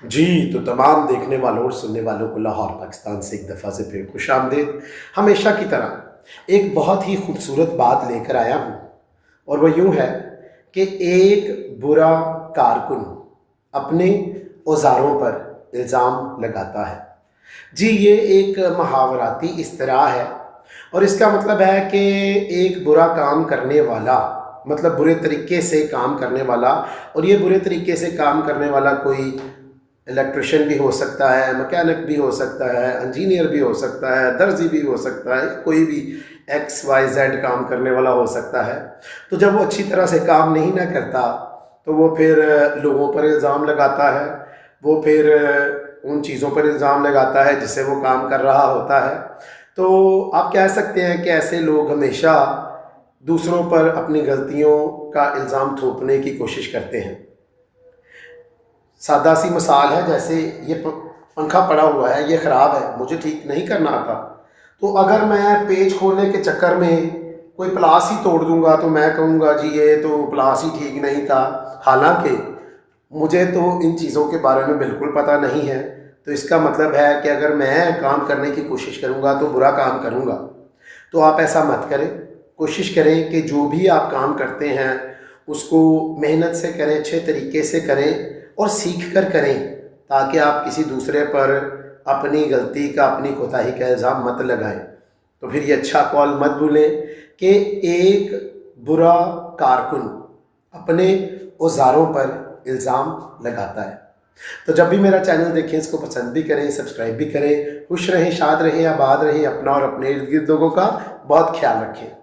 जी, तो तमाम देखने वालों और सुनने वालों को लाहौर पाकिस्तान से एक दफ़ा से फिर खुश आमदीद। हमेशा की तरह एक बहुत ही खूबसूरत बात लेकर आया हूँ, और वो यूँ है कि एक बुरा कारकुन अपने औज़ारों पर इल्ज़ाम लगाता है। जी, ये एक मुहावराती इस्तिलाह है, और इसका मतलब है कि एक बुरा काम करने वाला, मतलब बुरे तरीके से काम करने वाला, और ये बुरे तरीके से काम करने वाला कोई इलेक्ट्रिशियन भी हो सकता है, मैकेनिक भी हो सकता है, इंजीनियर भी हो सकता है, दर्जी भी हो सकता है, कोई भी XYZ काम करने वाला हो सकता है। तो जब वो अच्छी तरह से काम नहीं ना करता, तो वो फिर लोगों पर इल्ज़ाम लगाता है, वो फिर उन चीज़ों पर इल्ज़ाम लगाता है जिससे वो काम कर रहा होता है। तो आप कह सकते हैं कि ऐसे लोग हमेशा दूसरों पर अपनी गलतियों का इल्ज़ाम थोपने की कोशिश करते हैं। सादा सी मिसाल है, जैसे ये पंखा पड़ा हुआ है, ये ख़राब है, मुझे ठीक नहीं करना आता, तो अगर मैं पेच खोलने के चक्कर में कोई प्लास ही तोड़ दूंगा तो मैं कहूँगा जी ये तो प्लास ही ठीक नहीं था, हालांकि मुझे तो इन चीज़ों के बारे में बिल्कुल पता नहीं है। तो इसका मतलब है कि अगर मैं काम करने की कोशिश करूँगा तो बुरा काम करूँगा। तो आप ऐसा मत करें। कोशिश करें कि जो भी आप काम करते हैं उसको मेहनत से करें, अच्छे तरीके से करें और सीख कर करें, ताकि आप किसी दूसरे पर अपनी गलती का, अपनी कोताही का इल्ज़ाम मत लगाएं। तो फिर ये अच्छा कॉल मत भूलें कि एक बुरा कारकुन अपने औज़ारों पर इल्ज़ाम लगाता है। तो जब भी मेरा चैनल देखें, इसको पसंद भी करें, सब्सक्राइब भी करें। खुश रहें, शाद रहें, आबाद रहें। अपना और अपने इर्द गिर्द लोगों का बहुत ख्याल रखें।